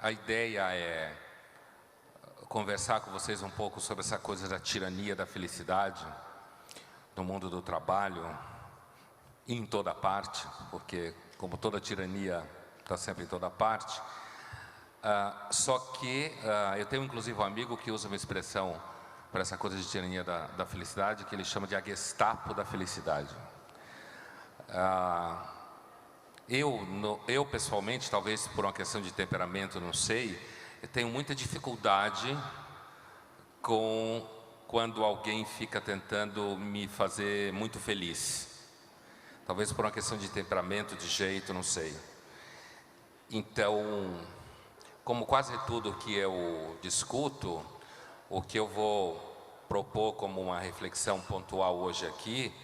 A ideia é conversar com vocês um pouco sobre essa coisa da tirania da felicidade no mundo do trabalho e em toda parte, porque como toda tirania está sempre em toda parte. Só que eu tenho inclusive um amigo que usa uma expressão para essa coisa de tirania da felicidade, que ele chama de a Gestapo da felicidade. Eu pessoalmente, talvez por uma questão de temperamento, não sei, eu tenho muita dificuldade quando alguém fica tentando me fazer muito feliz. Talvez por uma questão de temperamento, de jeito, não sei. Então, como quase tudo que eu discuto, o que eu vou propor como uma reflexão pontual hoje aqui,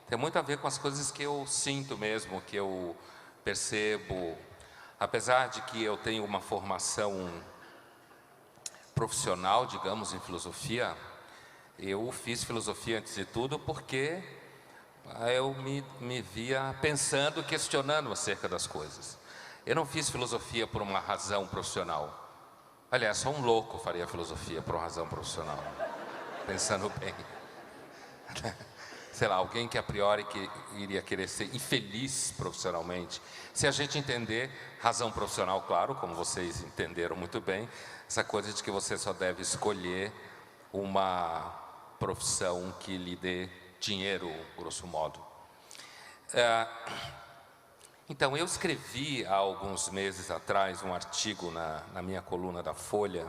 tem muito a ver com as coisas que eu sinto mesmo, que eu percebo. Apesar de que eu tenho uma formação profissional, digamos, em filosofia, eu fiz filosofia antes de tudo porque eu me via pensando, questionando acerca das coisas. Eu não fiz filosofia por uma razão profissional. Aliás, só um louco faria filosofia por uma razão profissional, pensando bem. Sei lá, alguém que a priori iria querer ser infeliz profissionalmente. Se a gente entender razão profissional, claro, como vocês entenderam muito bem, essa coisa de que você só deve escolher uma profissão que lhe dê dinheiro, grosso modo. Então, eu escrevi há alguns meses atrás um artigo na minha coluna da Folha,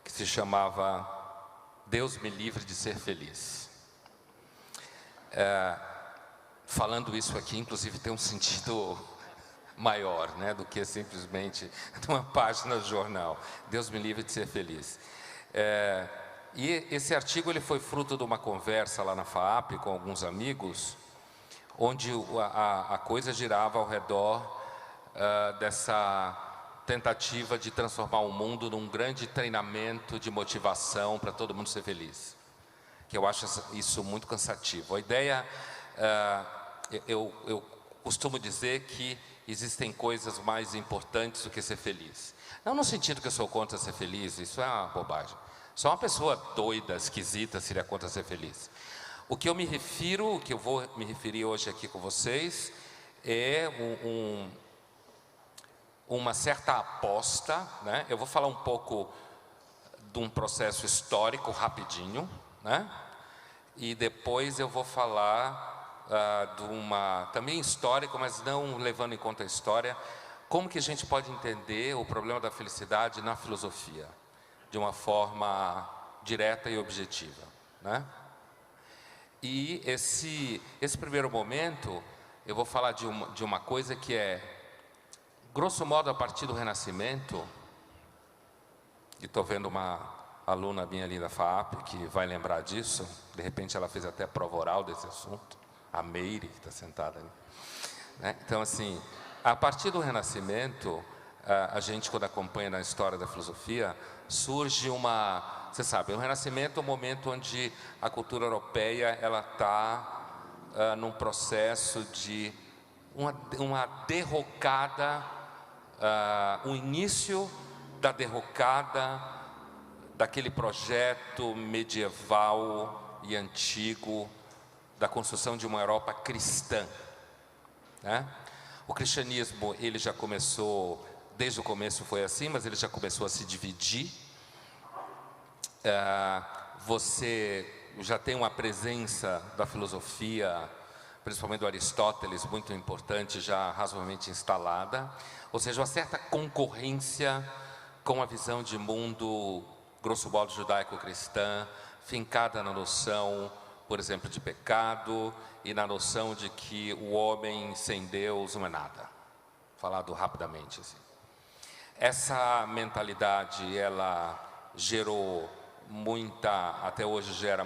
que se chamava Deus me livre de ser feliz. Falando isso aqui, inclusive, tem um sentido maior, né, do que simplesmente uma página do jornal. Deus me livre de ser feliz. E esse artigo ele foi fruto de uma conversa lá na FAAP com alguns amigos, onde a coisa girava ao redor dessa tentativa de transformar o mundo num grande treinamento de motivação para todo mundo ser feliz. Que eu acho isso muito cansativo. A ideia, eu costumo dizer que existem coisas mais importantes do que ser feliz. Não no sentido que eu sou contra ser feliz, isso é uma bobagem. Só uma pessoa doida, esquisita, seria contra ser feliz. O que eu me refiro, o que eu vou me referir hoje aqui com vocês, é uma certa aposta, né? Eu vou falar um pouco de um processo histórico rapidinho, né? E depois eu vou falar de uma, também histórico, mas não levando em conta a história, como que a gente pode entender o problema da felicidade na filosofia, de uma forma direta e objetiva, né? E esse primeiro momento, eu vou falar de uma coisa que é, grosso modo, a partir do Renascimento, e estou vendo uma aluna minha ali da FAAP que vai lembrar disso, de repente ela fez até prova oral desse assunto, a Meire, que está sentada ali, né? Então, assim, a partir do Renascimento, a gente, quando acompanha na história da filosofia, surge você sabe, o Renascimento é um momento onde a cultura europeia ela está num processo de uma derrocada, o início da derrocada daquele projeto medieval e antigo da construção de uma Europa cristã, né? O cristianismo, ele já começou, desde o começo foi assim, mas ele já começou a se dividir. Você já tem uma presença da filosofia, principalmente do Aristóteles, muito importante, já razoavelmente instalada, ou seja, uma certa concorrência com a visão de mundo, grosso modo, judaico-cristã, fincada na noção, por exemplo, de pecado e na noção de que o homem sem Deus não é nada. Falado rapidamente assim. Essa mentalidade, ela gerou até hoje gera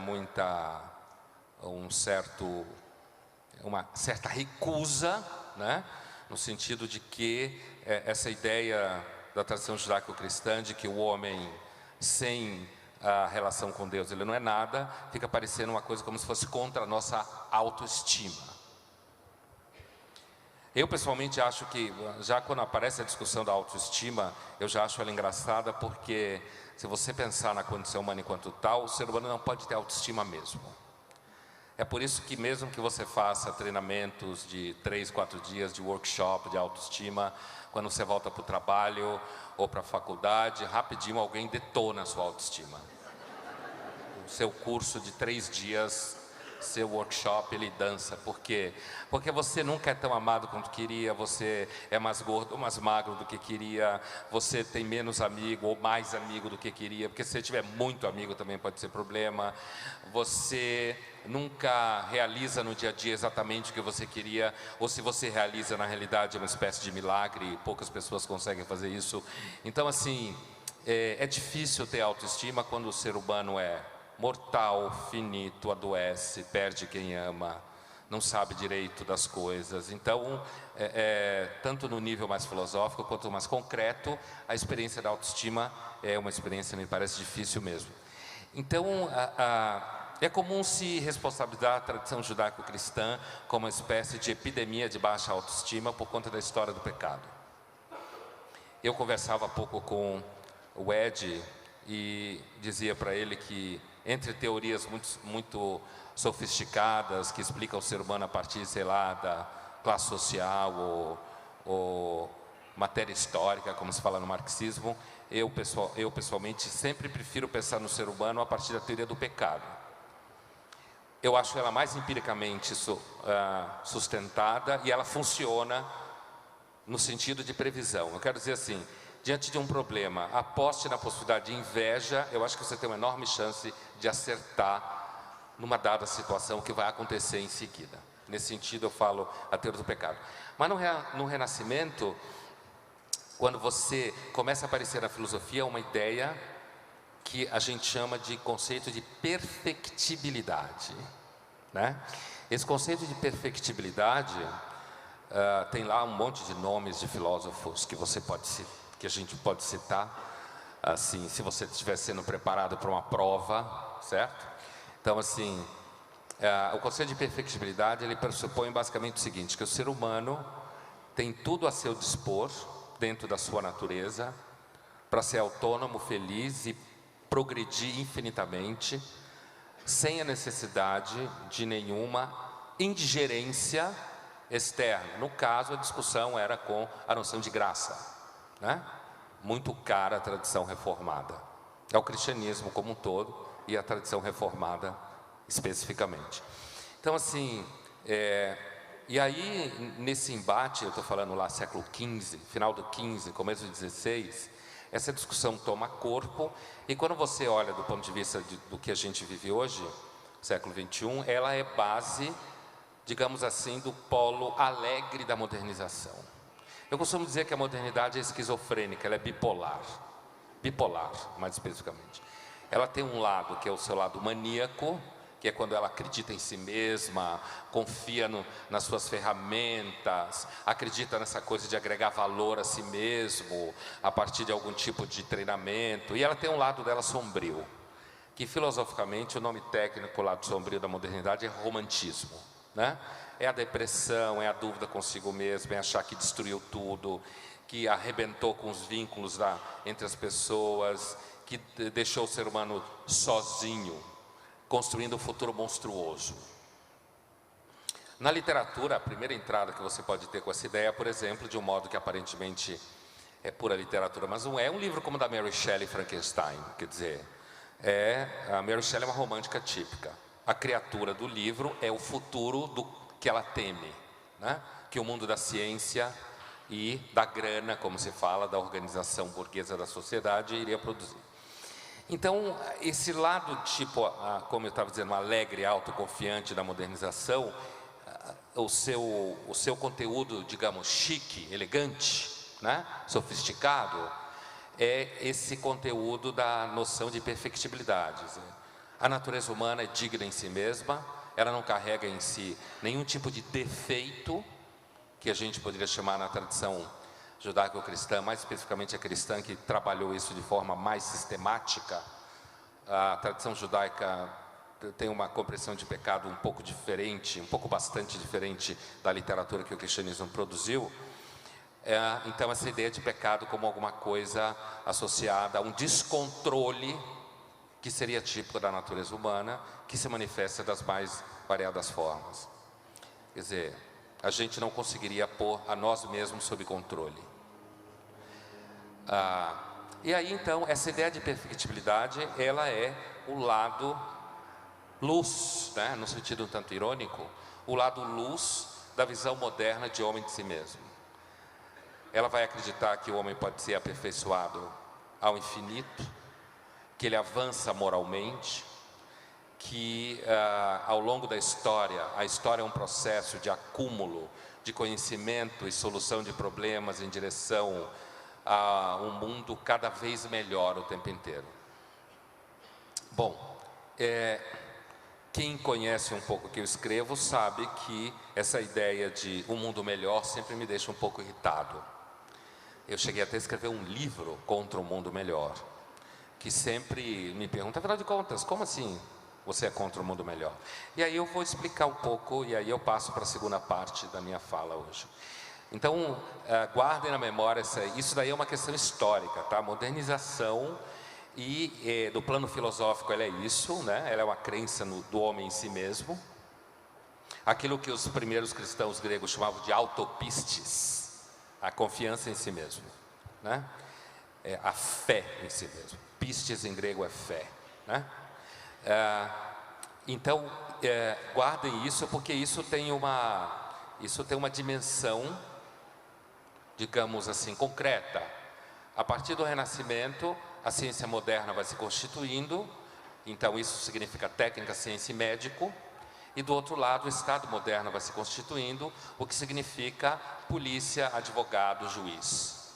uma certa recusa, né? No sentido de que essa ideia da tradição judaico-cristã de que o homem sem a relação com Deus, ele não é nada, fica parecendo uma coisa como se fosse contra a nossa autoestima. Eu, pessoalmente, acho que, já quando aparece a discussão da autoestima, eu já acho ela engraçada, porque se você pensar na condição humana enquanto tal, o ser humano não pode ter autoestima mesmo. É por isso que, mesmo que você faça treinamentos de 3, 4 dias de workshop de autoestima, quando você volta para o trabalho ou para a faculdade, rapidinho alguém detona a sua autoestima. O seu curso de 3 dias, seu workshop, ele dança. Por quê? Porque você nunca é tão amado quanto queria, você é mais gordo ou mais magro do que queria, você tem menos amigo ou mais amigo do que queria, porque se você tiver muito amigo também pode ser problema. Você nunca realiza no dia a dia exatamente o que você queria, ou se você realiza, na realidade é uma espécie de milagre, e poucas pessoas conseguem fazer isso. Então, assim, é difícil ter autoestima quando o ser humano é mortal, finito, adoece, perde quem ama, não sabe direito das coisas. Então, tanto no nível mais filosófico quanto mais concreto, a experiência da autoestima é uma experiência, me parece, difícil mesmo. Então, é comum se responsabilizar a tradição judaico-cristã como uma espécie de epidemia de baixa autoestima por conta da história do pecado. Eu conversava há pouco com o Ed e dizia para ele que, entre teorias muito sofisticadas que explicam o ser humano a partir, sei lá, da classe social ou matéria histórica, como se fala no marxismo, eu pessoalmente sempre prefiro pensar no ser humano a partir da teoria do pecado. Eu acho ela mais empiricamente sustentada e ela funciona no sentido de previsão. Eu quero dizer assim, diante de um problema, aposte na possibilidade de inveja, eu acho que você tem uma enorme chance de acertar numa dada situação que vai acontecer em seguida. Nesse sentido eu falo a teoria do pecado. Mas no Renascimento, quando você começa a aparecer na filosofia uma ideia que a gente chama de conceito de perfectibilidade, né? Esse conceito de perfectibilidade tem lá um monte de nomes de filósofos que a gente pode citar, assim, se você estiver sendo preparado para uma prova, certo? Então, assim, o conceito de perfectibilidade, ele pressupõe basicamente o seguinte, que o ser humano tem tudo a seu dispor, dentro da sua natureza, para ser autônomo, feliz e progredir infinitamente, sem a necessidade de nenhuma ingerência externa. No caso, a discussão era com a noção de graça, né? Muito cara a tradição reformada. É o cristianismo como um todo e a tradição reformada especificamente. Então, assim, e aí, nesse embate, eu estou falando lá século XV, final do XV, começo do XVI, essa discussão toma corpo, e quando você olha do ponto de vista do que a gente vive hoje, século XXI, ela é base, digamos assim, do polo alegre da modernização. Eu costumo dizer que a modernidade é esquizofrênica, ela é bipolar, mais especificamente. Ela tem um lado que é o seu lado maníaco, que é quando ela acredita em si mesma, confia nas suas ferramentas, acredita nessa coisa de agregar valor a si mesmo, a partir de algum tipo de treinamento. E ela tem um lado dela sombrio, que filosoficamente o nome técnico, o lado sombrio da modernidade é romantismo, né? É a depressão, é a dúvida consigo mesmo, é achar que destruiu tudo, que arrebentou com os vínculos entre as pessoas, que deixou o ser humano sozinho, construindo um futuro monstruoso. Na literatura, a primeira entrada que você pode ter com essa ideia, por exemplo, de um modo que aparentemente é pura literatura, mas não é um livro como o da Mary Shelley, Frankenstein. Quer dizer, a Mary Shelley é uma romântica típica. A criatura do livro é o futuro que ela teme, né? Que o mundo da ciência e da grana, como se fala, da organização burguesa da sociedade iria produzir. Então, esse lado, tipo, como eu estava dizendo, alegre, autoconfiante da modernização, o seu conteúdo, digamos, chique, elegante, né? Sofisticado, é esse conteúdo da noção de perfectibilidade. A natureza humana é digna em si mesma, ela não carrega em si nenhum tipo de defeito, que a gente poderia chamar na tradição judaico-cristã, mais especificamente a cristã que trabalhou isso de forma mais sistemática. A tradição judaica tem uma compreensão de pecado um pouco diferente, um pouco bastante diferente da literatura que o cristianismo produziu. Então, essa ideia de pecado como alguma coisa associada a um descontrole que seria típico da natureza humana, que se manifesta das mais variadas formas. Quer dizer, a gente não conseguiria pôr a nós mesmos sob controle. E aí, então, essa ideia de perfectibilidade, ela é o lado luz, né, no sentido um tanto irônico, o lado luz da visão moderna de homem de si mesmo. Ela vai acreditar que o homem pode ser aperfeiçoado ao infinito, que ele avança moralmente, que ao longo da história, a história é um processo de acúmulo de conhecimento e solução de problemas em direção a um mundo cada vez melhor o tempo inteiro. Bom, quem conhece um pouco o que eu escrevo sabe que essa ideia de um mundo melhor sempre me deixa um pouco irritado. Eu cheguei até a escrever um livro contra o mundo melhor, que sempre me pergunta, afinal de contas, como assim você é contra o mundo melhor? E aí eu vou explicar um pouco, e aí eu passo para a segunda parte da minha fala hoje. Então, guardem na memória, isso daí é uma questão histórica, tá? Modernização, e do plano filosófico ela é isso, né? Ela é uma crença do homem em si mesmo. Aquilo que os primeiros cristãos gregos chamavam de autopistes, a confiança em si mesmo, né? A fé em si mesmo. Pistes em grego é fé, né? Então, guardem isso, porque isso tem uma dimensão, digamos assim, concreta. A partir do Renascimento, a ciência moderna vai se constituindo, então isso significa técnica, ciência e médico, e do outro lado o Estado moderno vai se constituindo, o que significa polícia, advogado, juiz.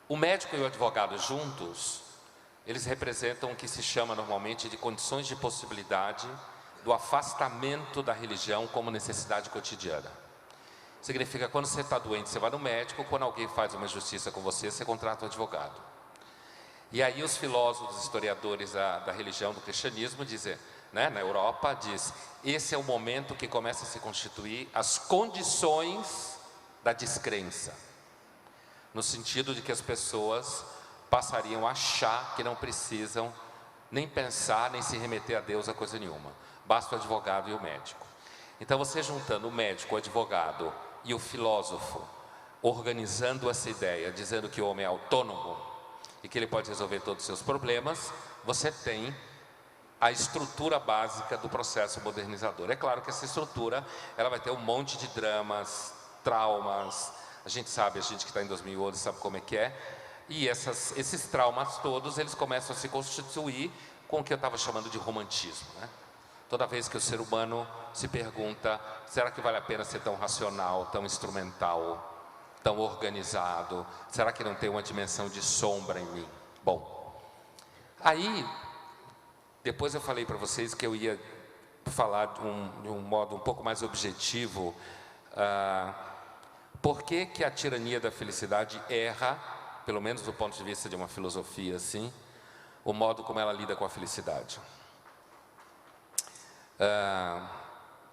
O médico e o advogado juntos, eles representam o que se chama normalmente de condições de possibilidade do afastamento da religião como necessidade cotidiana. Significa, quando você está doente, você vai no médico, quando alguém faz uma injustiça com você, você contrata um advogado. E aí os filósofos, historiadores da religião, do cristianismo, dizem, né, na Europa, diz, esse é o momento que começa a se constituir as condições da descrença. No sentido de que as pessoas passariam a achar que não precisam nem pensar, nem se remeter a Deus a coisa nenhuma. Basta o advogado e o médico. Então, você juntando o médico, o advogado e o filósofo, organizando essa ideia, dizendo que o homem é autônomo e que ele pode resolver todos os seus problemas, você tem a estrutura básica do processo modernizador. É claro que essa estrutura, ela vai ter um monte de dramas, traumas, a gente que está em 2011 sabe como é que é, e esses traumas todos, eles começam a se constituir com o que eu estava chamando de romantismo, né? Toda vez que o ser humano se pergunta, será que vale a pena ser tão racional, tão instrumental, tão organizado? Será que não tem uma dimensão de sombra em mim? Bom, aí, depois eu falei para vocês que eu ia falar de um modo um pouco mais objetivo, por que que a tirania da felicidade erra, pelo menos do ponto de vista de uma filosofia assim, o modo como ela lida com a felicidade.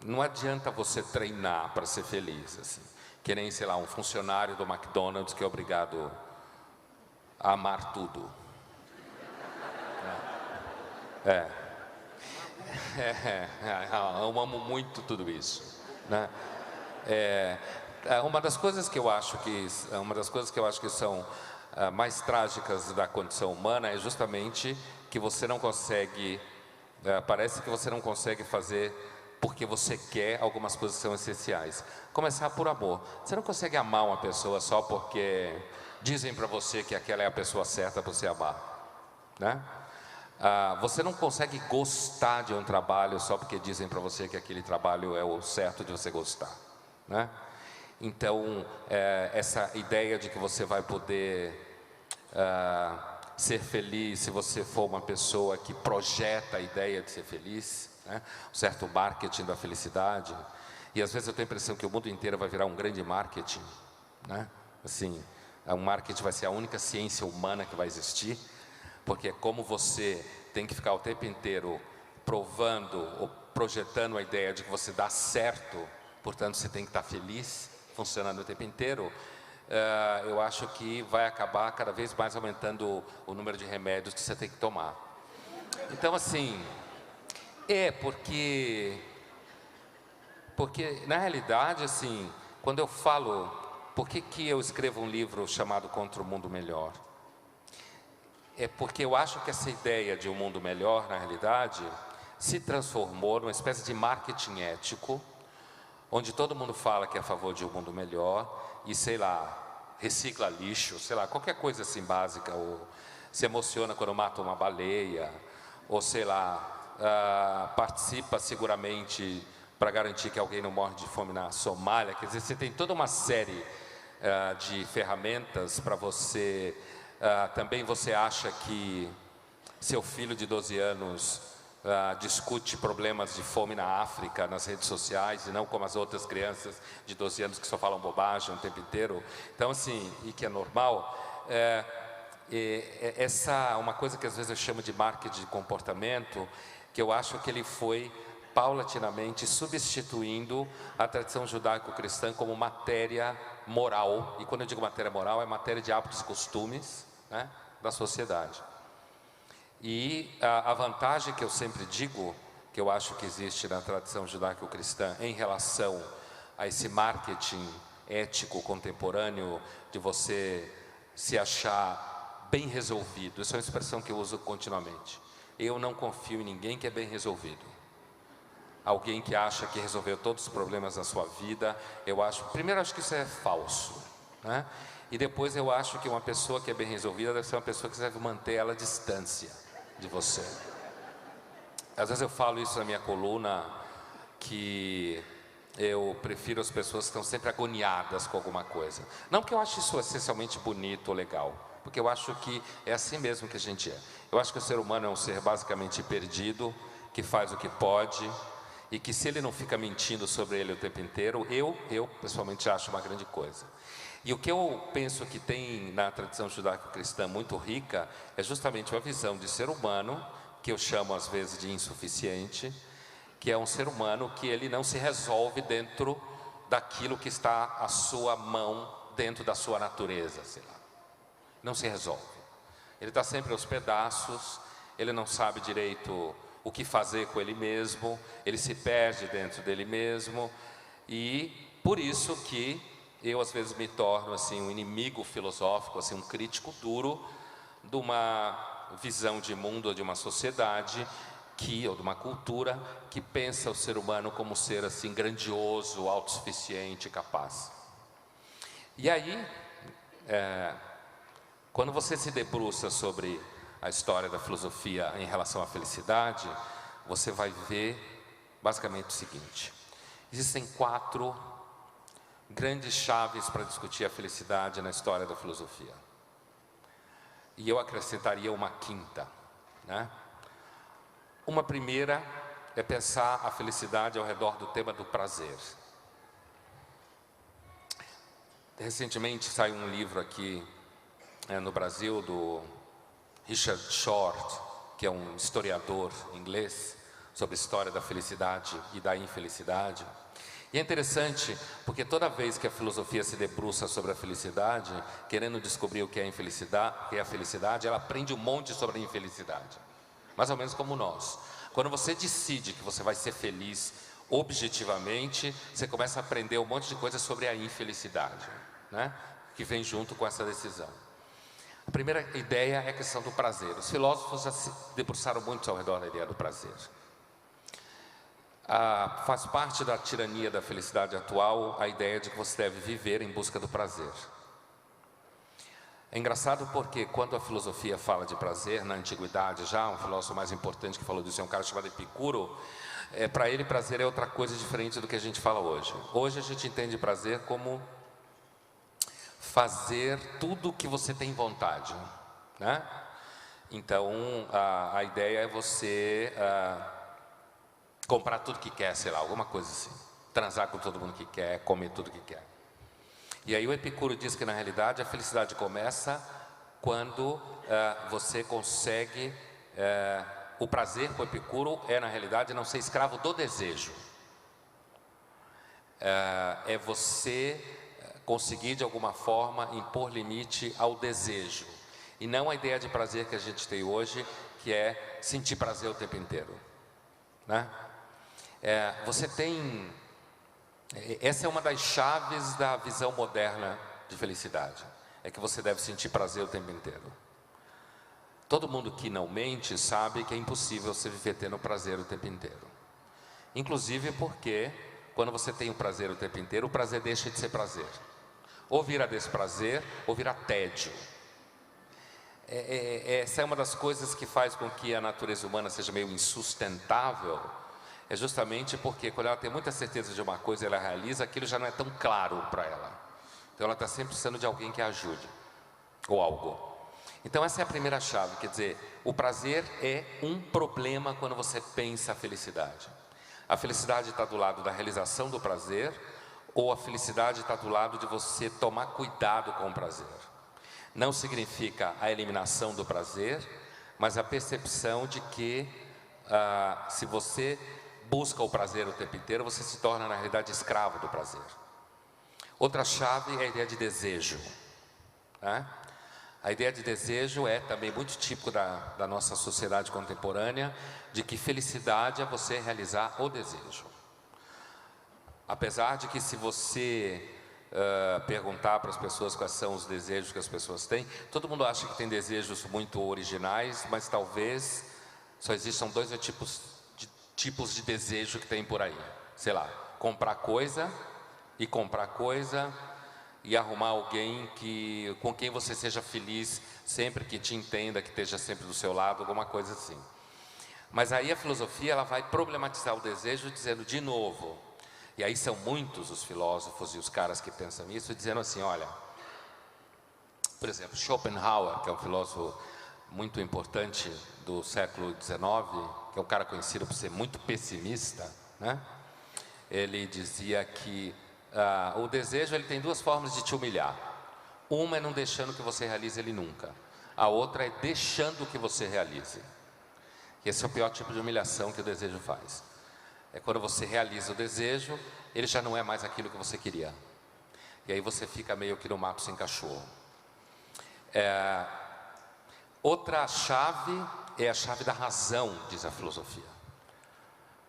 Não adianta você treinar para ser feliz, assim, que nem, sei lá, um funcionário do McDonald's que é obrigado a amar tudo. Eu amo muito tudo isso, né? Uma das coisas que eu acho que são mais trágicas da condição humana é justamente que você não consegue, parece que você não consegue fazer porque você quer algumas coisas que são essenciais. Começar por amor. Você não consegue amar uma pessoa só porque dizem para você que aquela é a pessoa certa para você amar, né? Você não consegue gostar de um trabalho só porque dizem para você que aquele trabalho é o certo de você gostar, né? Então, essa ideia de que você vai poder ser feliz se você for uma pessoa que projeta a ideia de ser feliz, né? Um certo marketing da felicidade. E às vezes eu tenho a impressão que o mundo inteiro vai virar um grande marketing, né? Assim, o marketing vai ser a única ciência humana que vai existir, porque é como você tem que ficar o tempo inteiro provando ou projetando a ideia de que você dá certo, portanto você tem que estar feliz, funcionando o tempo inteiro, eu acho que vai acabar cada vez mais aumentando o número de remédios que você tem que tomar. Então, assim, porque na realidade, assim, quando eu falo, por que eu escrevo um livro chamado Contra o Mundo Melhor? É porque eu acho que essa ideia de um mundo melhor, na realidade, se transformou numa espécie de marketing ético, onde todo mundo fala que é a favor de um mundo melhor e, sei lá, recicla lixo, sei lá, qualquer coisa assim básica, ou se emociona quando mata uma baleia, ou sei lá, participa seguramente para garantir que alguém não morre de fome na Somália. Quer dizer, você tem toda uma série de ferramentas para você. Também você acha que seu filho de 12 anos discute problemas de fome na África nas redes sociais, e não como as outras crianças de 12 anos que só falam bobagem o tempo inteiro. Então, assim, e que é normal, essa uma coisa que às vezes eu chamo de marketing de comportamento, que eu acho que ele foi paulatinamente substituindo a tradição judaico-cristã como matéria moral. E quando eu digo matéria moral, é matéria de hábitos e costumes, né, da sociedade. E a vantagem que eu sempre digo, que eu acho que existe na tradição judaico-cristã em relação a esse marketing ético contemporâneo, de você se achar bem resolvido, isso é uma expressão que eu uso continuamente. Eu não confio em ninguém que é bem resolvido. Alguém que acha que resolveu todos os problemas da sua vida, primeiro acho que isso é falso, né? E depois eu acho que uma pessoa que é bem resolvida deve ser uma pessoa que deve manter ela à distância de você. Às vezes eu falo isso na minha coluna, que eu prefiro as pessoas que estão sempre agoniadas com alguma coisa. Não que eu ache isso essencialmente bonito ou legal, porque eu acho que é assim mesmo que a gente é. Eu acho que o ser humano é um ser basicamente perdido, que faz o que pode, e que se ele não fica mentindo sobre ele o tempo inteiro, eu pessoalmente acho uma grande coisa. E o que eu penso que tem na tradição judaico-cristã muito rica é justamente uma visão de ser humano, que eu chamo às vezes de insuficiente, que é um ser humano que ele não se resolve dentro daquilo que está à sua mão, dentro da sua natureza, sei lá. Não se resolve. Ele está sempre aos pedaços, ele não sabe direito o que fazer com ele mesmo, ele se perde dentro dele mesmo, e por isso que eu às vezes me torno assim um inimigo filosófico, assim um crítico duro de uma visão de mundo, ou de uma sociedade ou de uma cultura que pensa o ser humano como um ser assim grandioso, autossuficiente, capaz. E aí, quando você se debruça sobre a história da filosofia em relação à felicidade, você vai ver basicamente o seguinte: existem 4 grandes chaves para discutir a felicidade na história da filosofia. E eu acrescentaria uma 5ª, né? Uma primeira é pensar a felicidade ao redor do tema do prazer. Recentemente saiu um livro aqui no Brasil do Richard Short, que é um historiador inglês, sobre a história da felicidade e da infelicidade. E é interessante, porque toda vez que a filosofia se debruça sobre a felicidade, querendo descobrir o que é a felicidade, ela aprende um monte sobre a infelicidade. Mais ou menos como nós. Quando você decide que você vai ser feliz objetivamente, você começa a aprender um monte de coisas sobre a infelicidade, né, que vem junto com essa decisão. A primeira ideia é a questão do prazer. Os filósofos já se debruçaram muito ao redor da ideia do prazer. Faz parte da tirania da felicidade atual a ideia de que você deve viver em busca do prazer. É engraçado porque quando a filosofia fala de prazer, na antiguidade já, um filósofo mais importante que falou disso é um cara chamado Epicuro, para ele prazer é outra coisa diferente do que a gente fala hoje. Hoje a gente entende prazer como fazer tudo o que você tem vontade, né? Então, a ideia é você comprar tudo que quer, sei lá, alguma coisa assim. Transar com todo mundo que quer, comer tudo que quer. E aí o Epicuro diz que, na realidade, a felicidade começa quando você consegue o prazer para o Epicuro é, na realidade, não ser escravo do desejo. É você conseguir, de alguma forma, impor limite ao desejo. E não a ideia de prazer que a gente tem hoje, que é sentir prazer o tempo inteiro, né? Você tem... Essa é uma das chaves da visão moderna de felicidade. É que você deve sentir prazer o tempo inteiro. Todo mundo que não mente sabe que é impossível você viver tendo prazer o tempo inteiro. Inclusive porque, quando você tem o prazer o tempo inteiro, o prazer deixa de ser prazer. Ou vira desprazer, ou vira tédio. Essa é uma das coisas que faz com que a natureza humana seja meio insustentável. É justamente porque quando ela tem muita certeza de uma coisa e ela realiza, aquilo já não é tão claro para ela. Então ela está sempre precisando de alguém que a ajude, ou algo. Então essa é a primeira chave, quer dizer, o prazer é um problema quando você pensa a felicidade. A felicidade está do lado da realização do prazer, ou a felicidade está do lado de você tomar cuidado com o prazer. Não significa a eliminação do prazer, mas a percepção de que se você busca o prazer o tempo inteiro, você se torna, na realidade, escravo do prazer. Outra chave é a ideia de desejo, né? A ideia de desejo é também muito típico da nossa sociedade contemporânea, de que felicidade é você realizar o desejo. Apesar de que, se você perguntar para as pessoas quais são os desejos que as pessoas têm, todo mundo acha que tem desejos muito originais, mas talvez só existam dois tipos de desejo que tem por aí. Sei lá, comprar coisa e arrumar alguém com quem você seja feliz, sempre que te entenda, que esteja sempre do seu lado, alguma coisa assim. Mas aí a filosofia ela vai problematizar o desejo dizendo de novo, e aí são muitos os filósofos e os caras que pensam nisso, dizendo assim, olha, por exemplo, Schopenhauer, que é um filósofo muito importante do século XIX, que é um cara conhecido por ser muito pessimista, né? Ele dizia que o desejo ele tem duas formas de te humilhar. Uma é não deixando que você realize ele nunca. A outra é deixando que você realize. E esse é o pior tipo de humilhação que o desejo faz. É quando você realiza o desejo, ele já não é mais aquilo que você queria. E aí você fica meio que no mato sem cachorro. Outra chave é a chave da razão, diz a filosofia.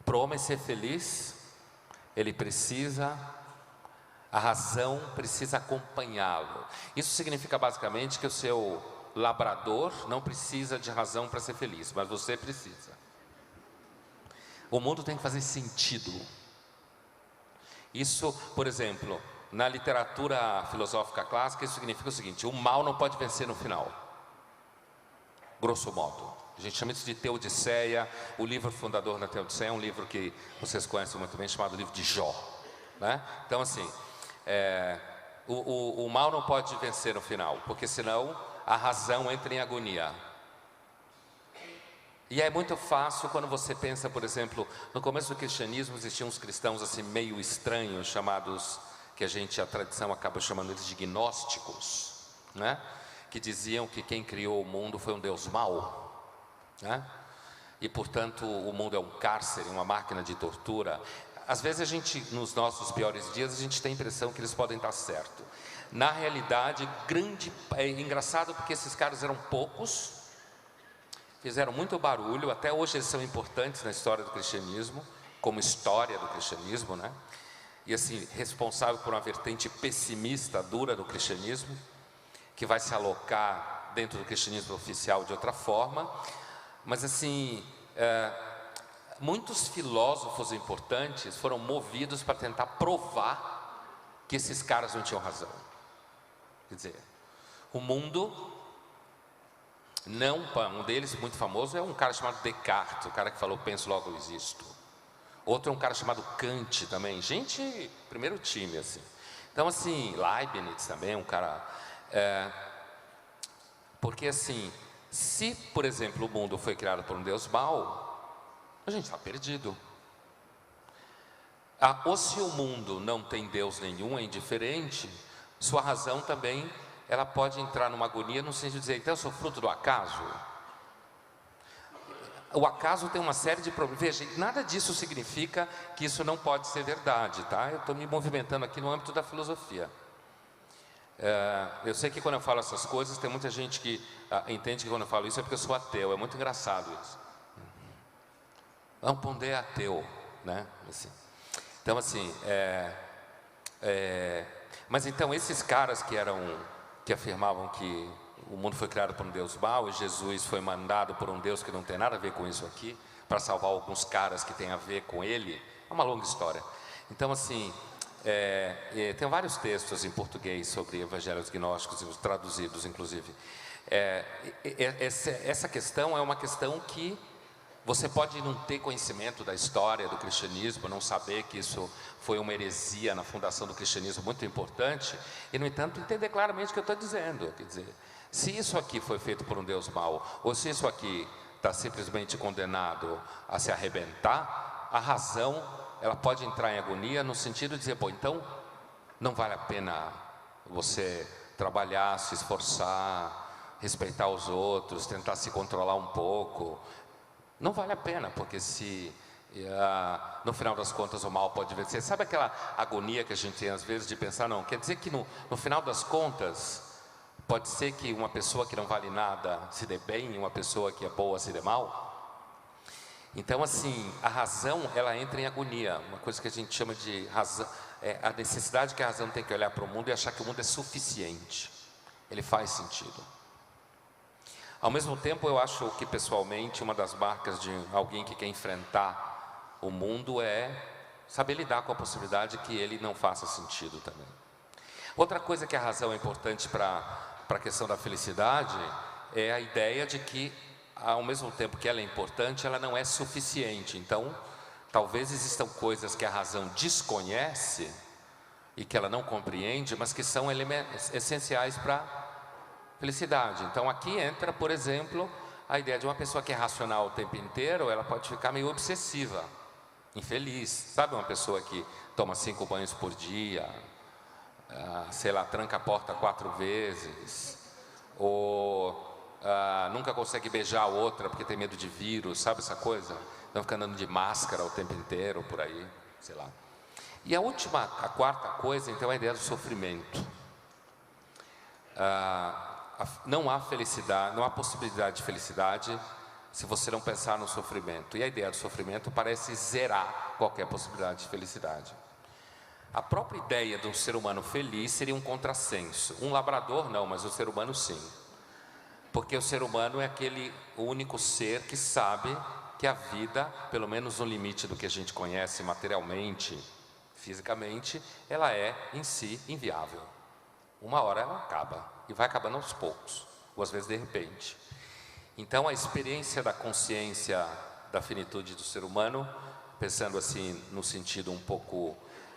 Para o homem ser feliz, a razão precisa acompanhá-lo. Isso significa basicamente que o seu labrador não precisa de razão para ser feliz, mas você precisa. O mundo tem que fazer sentido. Isso, por exemplo, na literatura filosófica clássica, isso significa o seguinte: o mal não pode vencer no final. Grosso modo. A gente chama isso de Teodiceia. O livro fundador da Teodiceia é um livro que vocês conhecem muito bem, chamado livro de Jó, né? Então assim, o mal não pode vencer no final, porque senão a razão entra em agonia. E é muito fácil quando você pensa, por exemplo, no começo do cristianismo existiam uns cristãos assim meio estranhos, chamados, que a tradição acaba chamando eles de gnósticos, né? Que diziam que quem criou o mundo foi um Deus mau, né? E portanto o mundo é um cárcere, uma máquina de tortura. Às vezes a gente, nos nossos piores dias, a gente tem a impressão que eles podem estar certos. Na realidade, é engraçado porque esses caras eram poucos, fizeram muito barulho, até hoje eles são importantes na história do cristianismo, como história do cristianismo, né? E assim, responsável por uma vertente pessimista, dura do cristianismo, que vai se alocar dentro do cristianismo oficial de outra forma. Mas assim, muitos filósofos importantes foram movidos para tentar provar que esses caras não tinham razão. Quer dizer, o mundo... um deles muito famoso é um cara chamado Descartes, o cara que falou penso logo existo. Outro é um cara chamado Kant também, gente, primeiro time assim. Então assim, Leibniz também é um cara, porque assim, se por exemplo o mundo foi criado por um Deus mau, a gente está perdido. Ou se o mundo não tem Deus nenhum, é indiferente, sua razão também ela pode entrar numa agonia no sentido de dizer, então eu sou fruto do acaso? O acaso tem uma série de problemas. Veja, nada disso significa que isso não pode ser verdade, tá? Eu estou me movimentando aqui no âmbito da filosofia. Eu sei que quando eu falo essas coisas, tem muita gente que entende que quando eu falo isso é porque eu sou ateu. É muito engraçado isso. Pondé é ateu, né? Assim. Então, assim, mas então esses caras que afirmavam que o mundo foi criado por um Deus mau e Jesus foi mandado por um Deus que não tem nada a ver com isso aqui, para salvar alguns caras que têm a ver com ele, é uma longa história. Então, assim, tem vários textos em português sobre evangelhos gnósticos, traduzidos, inclusive. Essa questão é uma questão que você pode não ter conhecimento da história do cristianismo, não saber que isso foi uma heresia na fundação do cristianismo muito importante, e, no entanto, entender claramente o que eu estou dizendo. Quer dizer, se isso aqui foi feito por um Deus mau, ou se isso aqui está simplesmente condenado a se arrebentar, a razão, ela pode entrar em agonia no sentido de dizer, bom, então, não vale a pena você trabalhar, se esforçar, respeitar os outros, tentar se controlar um pouco. Não vale a pena, porque se no final das contas o mal pode vencer. Sabe aquela agonia que a gente tem às vezes de pensar, não, quer dizer que no final das contas, pode ser que uma pessoa que não vale nada se dê bem e uma pessoa que é boa se dê mal? Então, assim, a razão, ela entra em agonia, uma coisa que a gente chama de razão, a necessidade que a razão tem que olhar para o mundo e achar que o mundo é suficiente, ele faz sentido. Ao mesmo tempo, eu acho que, pessoalmente, uma das marcas de alguém que quer enfrentar o mundo é saber lidar com a possibilidade que ele não faça sentido também. Outra coisa que a razão é importante para a questão da felicidade é a ideia de que, ao mesmo tempo que ela é importante, ela não é suficiente. Então, talvez existam coisas que a razão desconhece e que ela não compreende, mas que são elementos essenciais para felicidade. Então aqui entra, por exemplo, a ideia de uma pessoa que é racional o tempo inteiro, ela pode ficar meio obsessiva, infeliz. Sabe, uma pessoa que toma 5 banhos por dia, sei lá, tranca a porta 4 vezes, ou nunca consegue beijar a outra porque tem medo de vírus, sabe essa coisa? Então fica andando de máscara o tempo inteiro por aí, sei lá. E a quarta coisa, então, é a ideia do sofrimento. Não há felicidade, não há possibilidade de felicidade se você não pensar no sofrimento. E a ideia do sofrimento parece zerar qualquer possibilidade de felicidade. A própria ideia de um ser humano feliz seria um contrassenso. Um labrador não, mas o ser humano sim. Porque o ser humano é aquele único ser que sabe que a vida, pelo menos no limite do que a gente conhece materialmente, fisicamente, ela é em si inviável. Uma hora ela acaba. E vai acabando aos poucos, ou às vezes de repente. Então a experiência da consciência da finitude do ser humano, pensando assim no sentido um pouco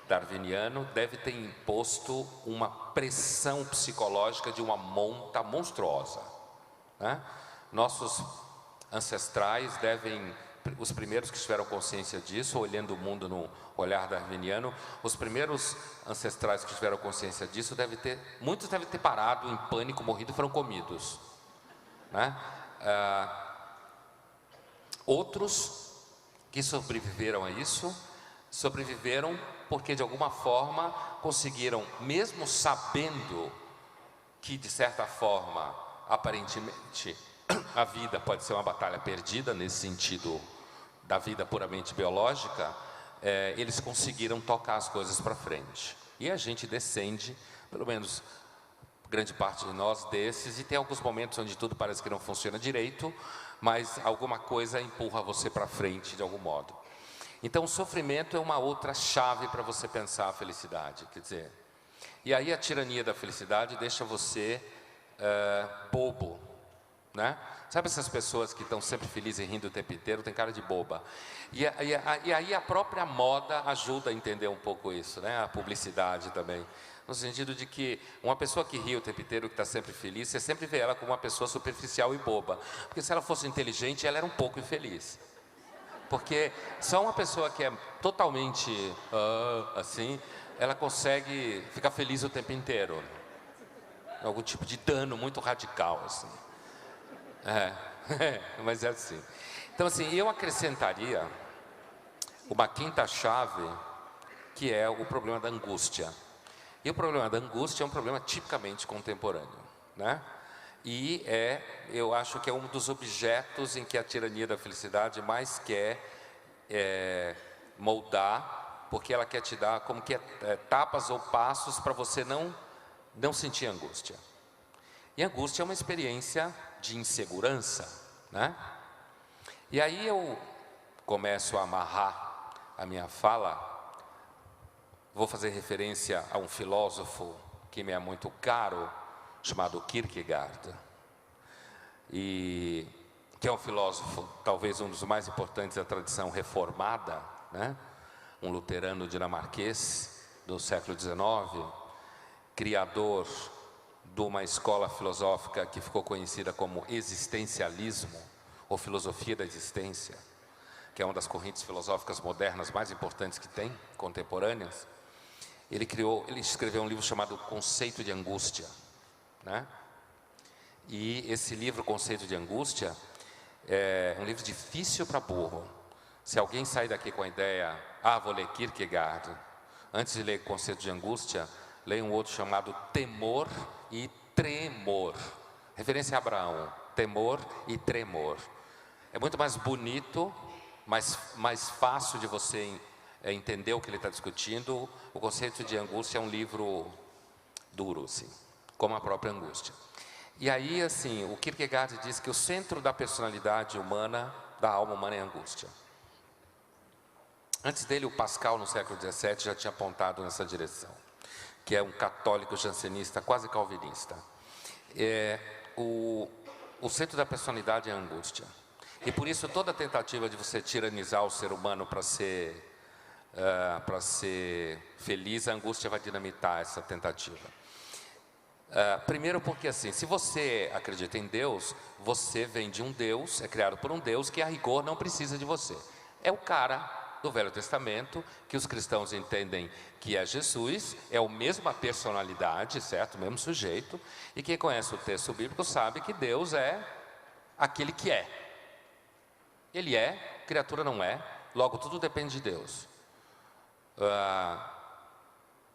darwiniano, deve ter imposto uma pressão psicológica de uma monta monstruosa, né? Nossos ancestrais os primeiros que tiveram consciência disso, olhando o mundo no olhar darwiniano, os primeiros ancestrais que tiveram consciência disso, muitos devem ter parado em pânico, morrido e foram comidos, né? Outros que sobreviveram a isso, sobreviveram porque de alguma forma conseguiram, mesmo sabendo que de certa forma, aparentemente, a vida pode ser uma batalha perdida nesse sentido da vida puramente biológica, eles conseguiram tocar as coisas para frente. E a gente descende, pelo menos grande parte de nós desses, e tem alguns momentos onde tudo parece que não funciona direito, mas alguma coisa empurra você para frente de algum modo. Então o sofrimento é uma outra chave para você pensar a felicidade, quer dizer, e aí a tirania da felicidade deixa você bobo, né? Sabe essas pessoas que estão sempre felizes e rindo o tempo inteiro, tem cara de boba. E aí a própria moda ajuda a entender um pouco isso, né? A publicidade também. No sentido de que uma pessoa que ri o tempo inteiro, que está sempre feliz, você sempre vê ela como uma pessoa superficial e boba. Porque se ela fosse inteligente, ela era um pouco infeliz. Porque só uma pessoa que é totalmente assim, ela consegue ficar feliz o tempo inteiro. Algum tipo de dano muito radical, assim. Mas é assim. Então, assim, eu acrescentaria uma quinta chave, que é o problema da angústia. E o problema da angústia é um problema tipicamente contemporâneo, né? E eu acho que é um dos objetos em que a tirania da felicidade mais quer moldar, porque ela quer te dar como que tapas ou passos para você não sentir angústia. E angústia é uma experiência de insegurança, né? E aí eu começo a amarrar a minha fala, vou fazer referência a um filósofo que me é muito caro, chamado Kierkegaard, e que é um filósofo, talvez um dos mais importantes da tradição reformada, né? Um luterano dinamarquês do século XIX, criador de uma escola filosófica que ficou conhecida como existencialismo, ou filosofia da existência, que é uma das correntes filosóficas modernas mais importantes que tem, contemporâneas. Ele escreveu um livro chamado Conceito de Angústia, né? E esse livro, Conceito de Angústia, é um livro difícil para burro. Se alguém sair daqui com a ideia, vou ler Kierkegaard, antes de ler Conceito de Angústia, leia um outro chamado Temor e Tremor. Referência a Abraão, temor e tremor. É muito mais bonito, mais fácil de você entender o que ele está discutindo. O Conceito de Angústia é um livro duro, assim, como a própria angústia. E aí, assim, o Kierkegaard diz que o centro da personalidade humana, da alma humana, é a angústia. Antes dele, o Pascal, no século XVII, já tinha apontado nessa direção, que é um católico jansenista, quase calvinista. O centro da personalidade é a angústia. E por isso toda tentativa de você tiranizar o ser humano para ser feliz, a angústia vai dinamitar essa tentativa. Primeiro porque assim, se você acredita em Deus, você vem de um Deus, é criado por um Deus que a rigor não precisa de você. É o cara do Velho Testamento, que os cristãos entendem que é Jesus, é a mesma personalidade, certo? O mesmo sujeito, e quem conhece o texto bíblico sabe que Deus é aquele que é. Ele é, criatura não é, logo tudo depende de Deus.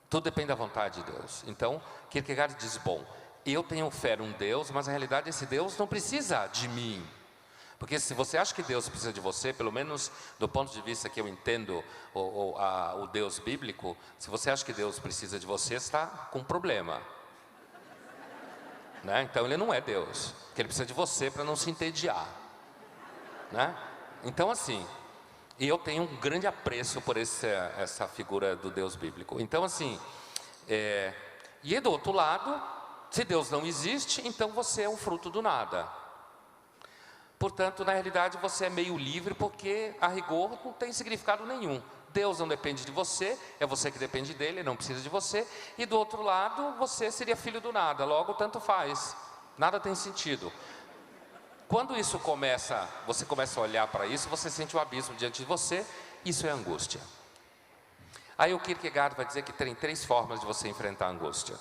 Tudo depende da vontade de Deus. Então, Kierkegaard diz, bom, eu tenho fé num Deus, mas na realidade esse Deus não precisa de mim. Porque se você acha que Deus precisa de você, pelo menos do ponto de vista que eu entendo o Deus bíblico, se você acha que Deus precisa de você, você está com um problema. Né? Então ele não é Deus, porque ele precisa de você para não se entediar. Né? Então assim, e eu tenho um grande apreço por essa figura do Deus bíblico. Então assim, e do outro lado, se Deus não existe, então você é um fruto do nada. Portanto, na realidade, você é meio livre, porque a rigor não tem significado nenhum. Deus não depende de você, é você que depende dele, ele não precisa de você. E do outro lado, você seria filho do nada, logo tanto faz. Nada tem sentido. Quando isso você começa a olhar para isso, você sente um abismo diante de você, isso é angústia. Aí o Kierkegaard vai dizer que tem 3 formas de você enfrentar a angústia.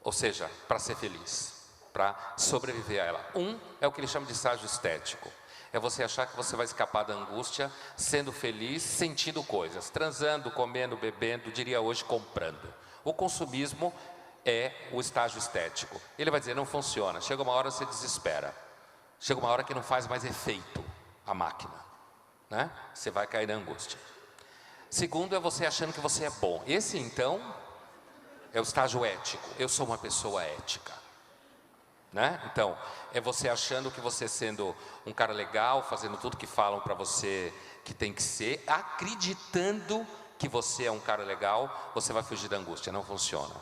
Ou seja, para ser feliz, para sobreviver a ela. É o que ele chama de estágio estético. É você achar que você vai escapar da angústia sendo feliz, sentindo coisas, transando, comendo, bebendo, diria hoje comprando. O consumismo é o estágio estético. Ele vai dizer, não funciona. Chega uma hora você desespera. Chega uma hora que não faz mais efeito a máquina, né? Você vai cair na angústia. Segundo é você achando que você é bom. Esse então é o estágio ético. Eu sou uma pessoa ética. Né? Então, é você achando que você sendo um cara legal, fazendo tudo que falam para você que tem que ser, acreditando que você é um cara legal, você vai fugir da angústia. Não funciona.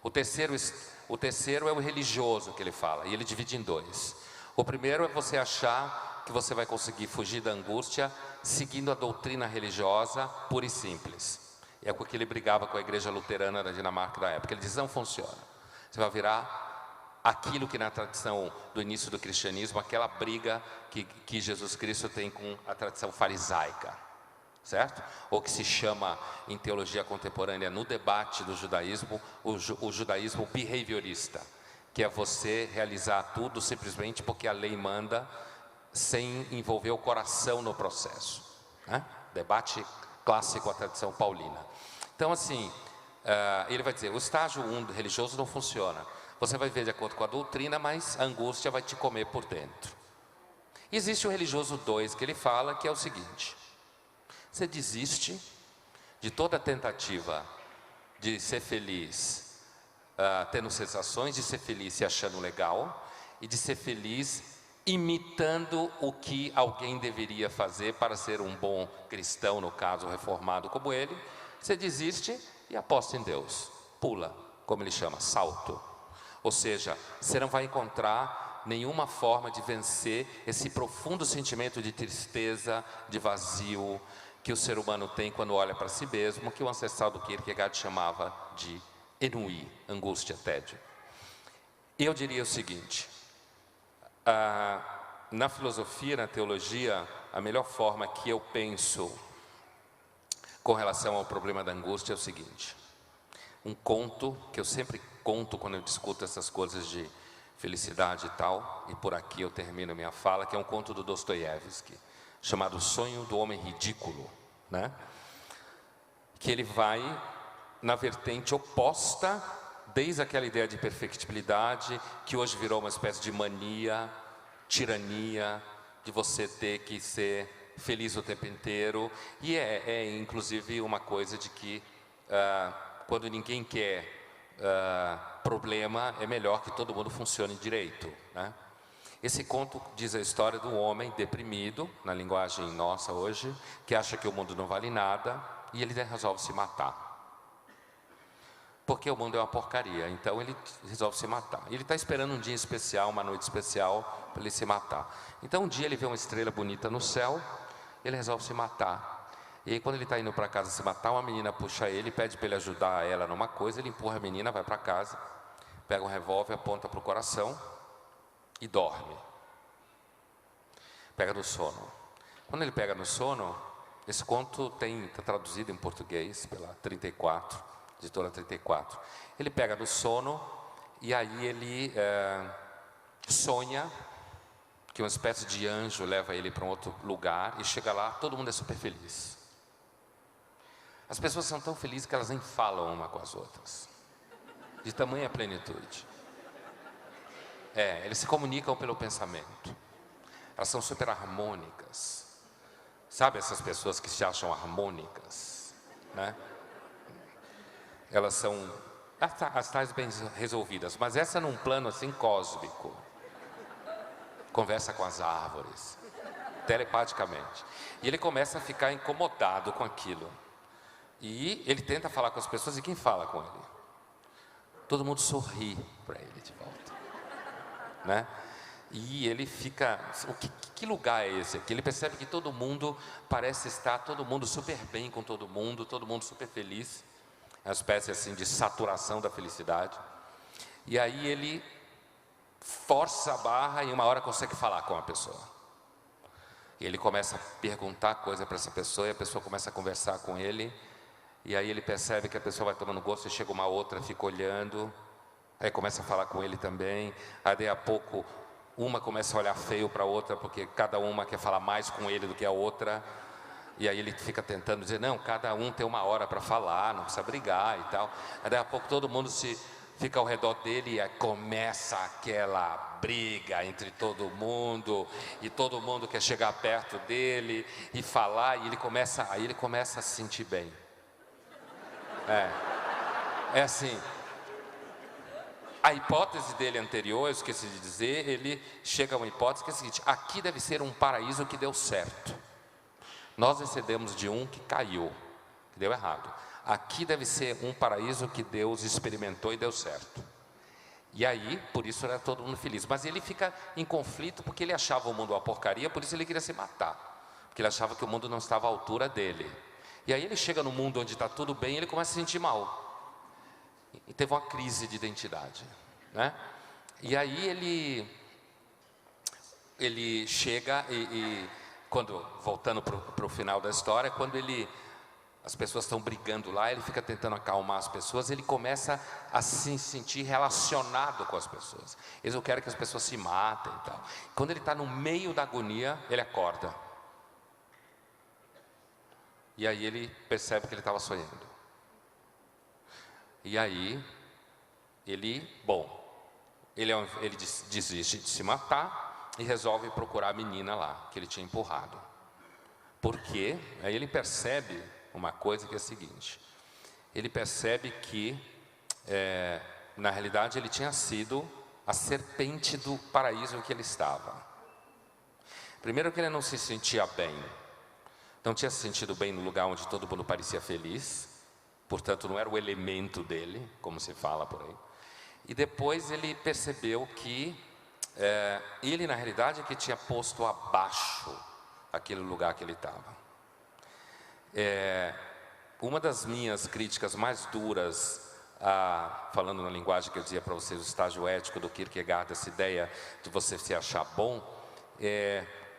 O terceiro é o religioso que ele fala, e ele divide em 2. O primeiro é você achar que você vai conseguir fugir da angústia seguindo a doutrina religiosa pura e simples. E é porque ele brigava com a igreja luterana da Dinamarca da época. Ele diz, não funciona. Você vai virar aquilo que na tradição do início do cristianismo, aquela briga que Jesus Cristo tem com a tradição farisaica, certo? Ou que se chama em teologia contemporânea, no debate do judaísmo, o judaísmo behaviorista, que é você realizar tudo simplesmente porque a lei manda, sem envolver o coração no processo, né? Debate clássico com a tradição paulina. Então, assim, ele vai dizer, o estágio 1 religioso não funciona. Você vai ver de acordo com a doutrina, mas a angústia vai te comer por dentro. E existe o religioso 2, que ele fala, que é o seguinte: você desiste de toda tentativa de ser feliz, tendo sensações, de ser feliz se achando legal, e de ser feliz imitando o que alguém deveria fazer para ser um bom cristão, no caso reformado como ele. Você desiste e aposta em Deus, pula, como ele chama, salto. Ou seja, você não vai encontrar nenhuma forma de vencer esse profundo sentimento de tristeza, de vazio, que o ser humano tem quando olha para si mesmo, que o ancestral do Kierkegaard chamava de ennui, angústia, tédio. E eu diria o seguinte, na filosofia, na teologia, a melhor forma que eu penso com relação ao problema da angústia é o seguinte: um conto que eu sempre conto quando eu discuto essas coisas de felicidade e tal, e por aqui eu termino minha fala, que é um conto do Dostoiévski, chamado O Sonho do Homem Ridículo, né? Que ele vai na vertente oposta, desde aquela ideia de perfectibilidade, que hoje virou uma espécie de mania, tirania, de você ter que ser feliz o tempo inteiro, e inclusive uma coisa de que quando ninguém quer problema, é melhor que todo mundo funcione direito, né? Esse conto diz a história do homem deprimido, na linguagem nossa hoje, que acha que o mundo não vale nada, e ele resolve se matar. Porque o mundo é uma porcaria, então ele resolve se matar. Ele está esperando um dia especial, uma noite especial, para ele se matar. Então um dia ele vê uma estrela bonita no céu, ele resolve se matar. E aí quando ele está indo para casa se matar, uma menina puxa ele, pede para ele ajudar ela numa coisa, ele empurra a menina, vai para casa, pega um revólver, aponta para o coração e dorme. Pega no sono. Quando ele pega no sono, esse conto está traduzido em português pela 34, editora 34. Ele pega no sono e aí ele sonha que uma espécie de anjo leva ele para um outro lugar e chega lá, todo mundo é super feliz. As pessoas são tão felizes que elas nem falam uma com as outras, de tamanha plenitude. Eles se comunicam pelo pensamento. Elas são super harmônicas. Sabe essas pessoas que se acham harmônicas, né? Elas são as tais bem resolvidas, mas essa num plano assim cósmico. Conversa com as árvores, telepaticamente. E ele começa a ficar incomodado com aquilo. E ele tenta falar com as pessoas, e quem fala com ele? Todo mundo sorri para ele de volta, né? E ele fica, que lugar é esse aqui? Ele percebe que todo mundo parece estar, todo mundo super bem com todo mundo super feliz. É uma espécie assim de saturação da felicidade. E aí ele força a barra e uma hora consegue falar com a pessoa. E ele começa a perguntar coisa para essa pessoa, e a pessoa começa a conversar com ele. E aí ele percebe que a pessoa vai tomando gosto, e chega uma outra, fica olhando. Aí começa a falar com ele também. Aí daí a pouco uma começa a olhar feio para a outra, porque cada uma quer falar mais com ele do que a outra. E aí ele fica tentando dizer, não, cada um tem uma hora para falar, não precisa brigar e tal. Aí daí a pouco todo mundo fica ao redor dele e aí começa aquela briga entre todo mundo. E todo mundo quer chegar perto dele e falar, e ele começa a se sentir bem. É assim, a hipótese dele anterior, eu esqueci de dizer, ele chega a uma hipótese que é a seguinte: aqui deve ser um paraíso que deu certo. Nós recebemos de um que caiu, que deu errado. Aqui deve ser um paraíso que Deus experimentou e deu certo. E aí, por isso era todo mundo feliz. Mas ele fica em conflito porque ele achava o mundo uma porcaria, por isso ele queria se matar. Porque ele achava que o mundo não estava à altura dele. E aí ele chega no mundo onde está tudo bem e ele começa a se sentir mal. E teve uma crise de identidade, né? E aí ele chega quando, voltando para o final da história, quando ele as pessoas estão brigando lá, ele fica tentando acalmar as pessoas, ele começa a se sentir relacionado com as pessoas. Eu quero que as pessoas se matem e tal. Quando ele está no meio da agonia, ele acorda. E aí ele percebe que ele estava sonhando. E aí, ele desiste de se matar e resolve procurar a menina lá, que ele tinha empurrado. Por quê? Aí ele percebe uma coisa que é a seguinte: ele percebe que, na realidade, ele tinha sido a serpente do paraíso em que ele estava. Primeiro que ele não se sentia bem, não tinha se sentido bem no lugar onde todo mundo parecia feliz, portanto não era o elemento dele, como se fala por aí. E depois ele percebeu que ele, na realidade, que tinha posto abaixo aquele lugar que ele estava. Uma das minhas críticas mais duras, falando na linguagem que eu dizia para vocês, o estágio ético do Kierkegaard, essa ideia de você se achar bom,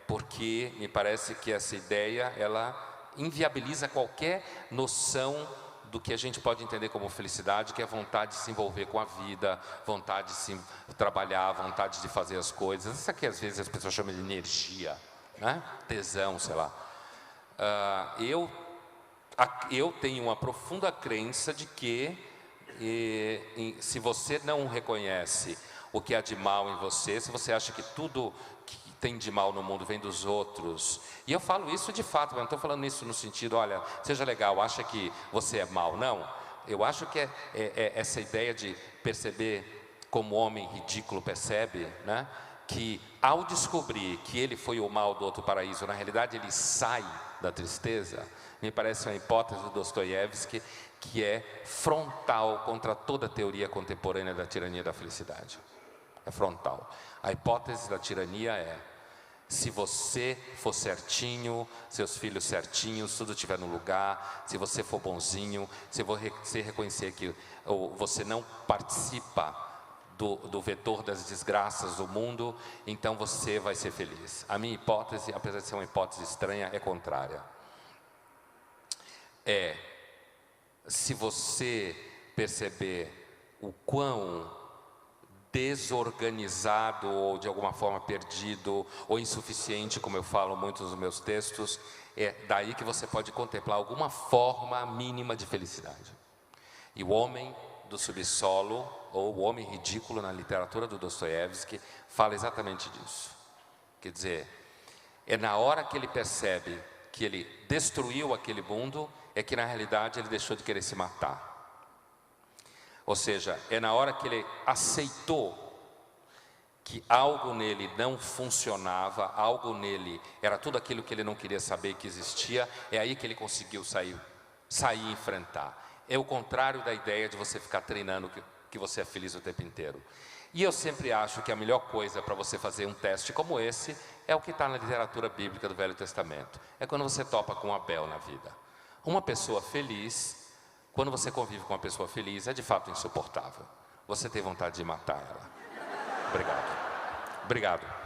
porque me parece que essa ideia, ela inviabiliza qualquer noção do que a gente pode entender como felicidade, que é vontade de se envolver com a vida, vontade de se trabalhar, vontade de fazer as coisas. Isso aqui às vezes as pessoas chamam de energia, né? Tesão, sei lá. Eu tenho uma profunda crença de que se você não reconhece o que há de mal em você, se você acha que tudo que tem de mal no mundo vem dos outros, e eu falo isso de fato, mas não estou falando isso no sentido, olha, seja legal, acha que você é mal, não. Eu acho que essa ideia de perceber como o homem ridículo percebe, né? Que ao descobrir que ele foi o mal do outro paraíso, na realidade ele sai da tristeza, me parece uma hipótese do Dostoiévski que é frontal contra toda a teoria contemporânea da tirania da felicidade. É frontal. A hipótese da tirania é: se você for certinho, seus filhos certinhos, tudo estiver no lugar, se você for bonzinho, se você reconhecer que você não participa do vetor das desgraças do mundo, então você vai ser feliz. A minha hipótese, apesar de ser uma hipótese estranha, é contrária. Se você perceber o quão desorganizado ou de alguma forma perdido ou insuficiente, como eu falo muito nos meus textos, é daí que você pode contemplar alguma forma mínima de felicidade. E o homem do subsolo, ou o homem ridículo na literatura do Dostoiévski, fala exatamente disso. Quer dizer, é na hora que ele percebe que ele destruiu aquele mundo, é que na realidade ele deixou de querer se matar. Ou seja, é na hora que ele aceitou que algo nele não funcionava, algo nele era tudo aquilo que ele não queria saber que existia, é aí que ele conseguiu sair e enfrentar. É o contrário da ideia de você ficar treinando que você é feliz o tempo inteiro. E eu sempre acho que a melhor coisa para você fazer um teste como esse é o que está na literatura bíblica do Velho Testamento. É quando você topa com Abel na vida. Uma pessoa feliz, quando você convive com uma pessoa feliz, é de fato insuportável. Você tem vontade de matar ela. Obrigado. Obrigado.